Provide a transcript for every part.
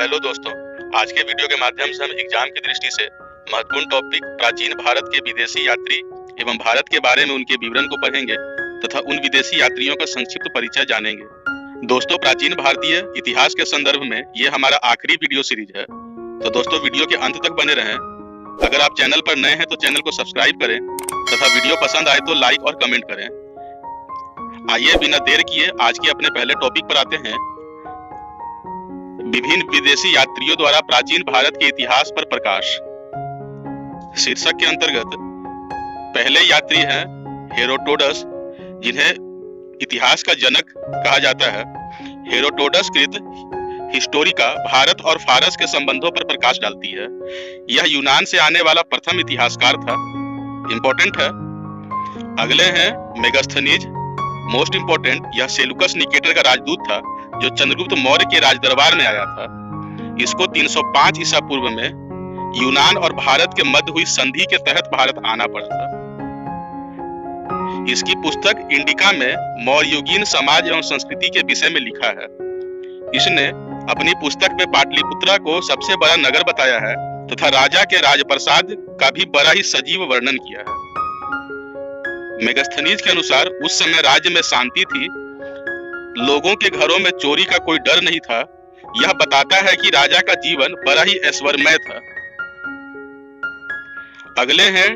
Hello दोस्तों, आज के वीडियो के माध्यम से हम एग्जाम की दृष्टि से महत्वपूर्ण टॉपिक प्राचीन भारत के विदेशी यात्री एवं भारत के बारे में उनके विवरण को पढ़ेंगे तथा उन विदेशी यात्रियों का संक्षिप्त परिचय जानेंगे। दोस्तों, प्राचीन भारतीय इतिहास के संदर्भ में ये हमारा आखिरी वीडियो सीरीज है, तो दोस्तों वीडियो के अंत तक बने रहें। अगर आप चैनल पर नए हैं तो चैनल को सब्सक्राइब करें तथा वीडियो पसंद आए तो लाइक और कमेंट करें। आइए बिना देर किए आज के अपने पहले टॉपिक पर आते हैं। विभिन्न विदेशी यात्रियों द्वारा प्राचीन भारत के इतिहास पर प्रकाश। शीर्षक के अंतर्गत पहले यात्री हैं हेरोडोटस, जिन्हें इतिहास का जनक कहा जाता है। हेरोडोटस कृत हिस्टोरिका भारत और फारस के संबंधों पर प्रकाश डालती है। यह यूनान से आने वाला प्रथम इतिहासकार था। इंपॉर्टेंट है। अगले हैं मेगास्थनीज। मोस्ट इंपॉर्टेंट, यह सेलुकस निकेटर का राजदूत था जो चंद्रगुप्त मौर्य के राजदरबार में आया था। इसको 305 ईसा पूर्व में यूनान और भारत के मध्य हुई संधि के तहत भारत आना पड़ा था। इसकी पुस्तक इंडिका में मौर्ययुगीन समाज एवं संस्कृति के विषय में लिखा है। इसने अपनी पुस्तक में पाटलिपुत्रा को सबसे बड़ा नगर बताया है तथा राजा के राजप्रसाद का भी बड़ा ही सजीव वर्णन किया है। मेगास्थनीज के अनुसार उस समय राज्य में शांति थी, लोगों के घरों में चोरी का कोई डर नहीं था। यह बताता है कि राजा का जीवन बड़ा ही ऐश्वर्यमय था। अगले हैं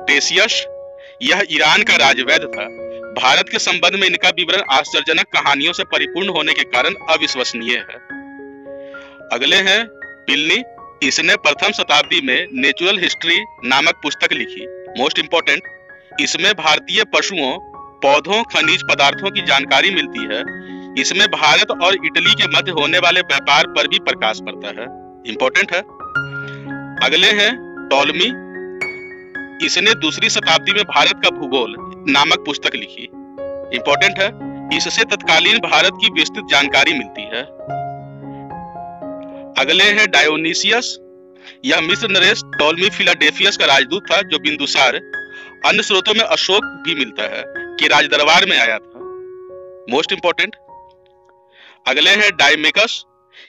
टेसियस। यह ईरान का राजवैद्य था। भारत के संबंध में इनका विवरण आश्चर्यजनक कहानियों से परिपूर्ण होने के कारण अविश्वसनीय है। अगले हैं प्लिनी। इसने प्रथम शताब्दी में नेचुरल हिस्ट्री नामक पुस्तक लिखी। मोस्ट इंपॉर्टेंट, इसमें भारतीय पशुओं, पौधों, खनिज पदार्थों की जानकारी मिलती है। इसमें भारत और इटली के मध्य होने वाले व्यापार पर भी प्रकाश पड़ता है। इंपॉर्टेंट है। अगले हैं टॉलमी। इसने दूसरी शताब्दी में भारत का भूगोल नामक पुस्तक लिखी। इंपॉर्टेंट है। इससे तत्कालीन भारत की विस्तृत जानकारी मिलती है। अगले हैं डायोनीसियस। यह मिस्र नरेश टॉलमी फिलाडेल्फियस का राजदूत था जो बिंदुसार, अन्य स्रोतों में अशोक भी मिलता है, कि राजदरबार में आया था। Most important. अगले हैं डायमेकस।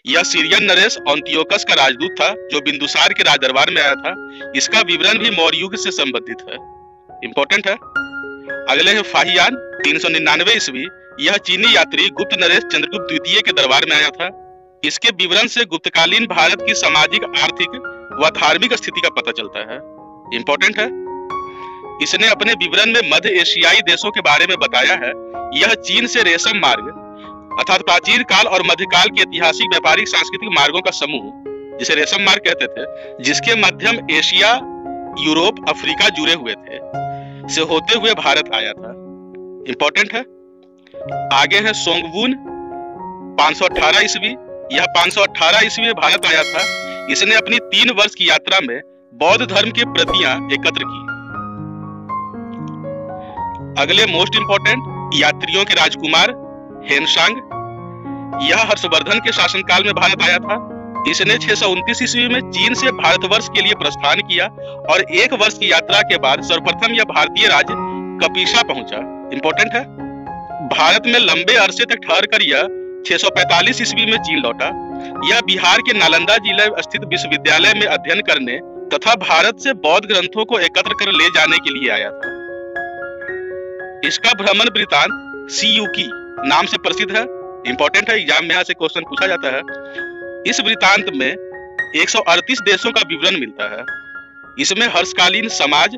यह सीरियन नरेश ऑन्तियोकस का राजदूत था जो बिंदुसार के राजदरबार में आया था। इसका विवरण भी मौर्य युग से संबंधित है। इंपॉर्टेंट है। अगले हैं फाहियान। 399 ईस्वी। यह चीनी यात्री गुप्त नरेश चंद्रगुप्त द्वितीय के दरबार में आया था। इसके विवरण से गुप्तकालीन भारत की सामाजिक, आर्थिक व धार्मिक स्थिति का पता चलता है। इंपॉर्टेंट है। इसने अपने विवरण में मध्य एशियाई देशों के बारे में बताया है। यह चीन से रेशम मार्ग अर्थात प्राचीन काल और मध्यकाल के ऐतिहासिक, व्यापारिक, सांस्कृतिक मार्गों का समूह, जिसे रेशम मार्ग कहते थे, जिसके माध्यम एशिया, यूरोप, अफ्रीका जुड़े हुए थे, से होते हुए भारत आया था। इंपॉर्टेंट है। आगे है सोंगवून। 518 ईस्वी। यह 518 ईस्वी में भारत आया था। इसने अपनी 3 वर्ष की यात्रा में बौद्ध धर्म की प्रतियां एकत्र की। अगले मोस्ट इंपॉर्टेंट यात्रियों के राजकुमार हेनसांग। यह हर्षवर्धन के शासनकाल में भारत आया था। इसने 629 ईस्वी में चीन से भारतवर्ष के लिए प्रस्थान किया और 1 वर्ष की यात्रा के बाद सर्वप्रथम यह भारतीय राज्य कपिसा पहुंचा। इंपॉर्टेंट है। भारत में लंबे अरसे तक ठहर कर यह 645 ईस्वी में चीन लौटा। यह बिहार के नालंदा जिले स्थित विश्वविद्यालय में अध्ययन करने तथा भारत से बौद्ध ग्रंथों को एकत्र कर ले जाने के लिए आया था। इसका भ्रमण वृत्तांत सीयूकी नाम से प्रसिद्ध है। इंपॉर्टेंट है। एग्जाम में यहाँ से क्वेश्चन पूछा जाता है। इस वृत्तांत में 138 देशों का विवरण मिलता है। इसमें हर्षकालीन समाज,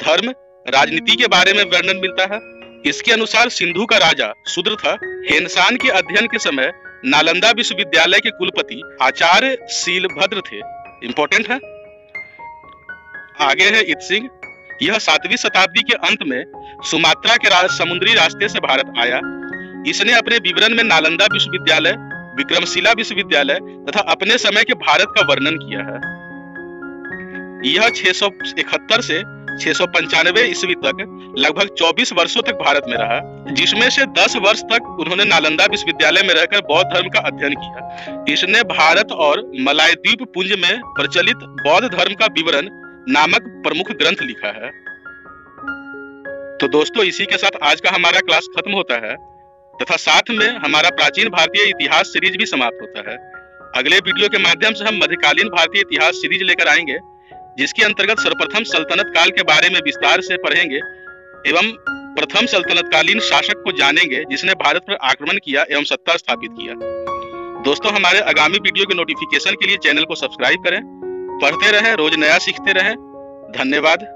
धर्म, राजनीति के बारे में वर्णन मिलता है। इसके अनुसार सिंधु का राजा शूद्र था। हेनसान के अध्ययन के समय नालंदा विश्वविद्यालय के कुलपति आचार्य शीलभद्र थे। इंपॉर्टेंट है। आगे है इत्सिंग। यह 7वीं शताब्दी के अंत में सुमात्रा के समुद्री रास्ते से भारत आया। इसने अपने विवरण में नालंदा विश्वविद्यालय, विक्रमशिला विश्वविद्यालय तथा अपने समय के भारत का वर्णन किया है। यह 671 से 695 ईस्वी तक लगभग 24 वर्षों तक भारत में रहा, जिसमें से 10 वर्ष तक उन्होंने नालंदा विश्वविद्यालय में रहकर बौद्ध धर्म का अध्ययन किया। इसने भारत और मलायद्वीप पुंज में प्रचलित बौद्ध धर्म का विवरण नामक प्रमुख ग्रंथ लिखा है। तो दोस्तों, इसी के साथ आज का हमारा क्लास खत्म होता है तथा साथ में हमारा प्राचीन भारतीय इतिहास सीरीज भी समाप्त होता है। अगले वीडियो के माध्यम से हम मध्यकालीन भारतीय इतिहास सीरीज लेकर आएंगे, जिसके अंतर्गत सर्वप्रथम सल्तनत काल के बारे में विस्तार से पढ़ेंगे एवं प्रथम सल्तनतकालीन शासक को जानेंगे जिसने भारत पर आक्रमण किया एवं सत्ता स्थापित किया। दोस्तों, हमारे आगामी वीडियो के नोटिफिकेशन के लिए चैनल को सब्सक्राइब करें। पढ़ते रहें, रोज नया सीखते रहें। धन्यवाद।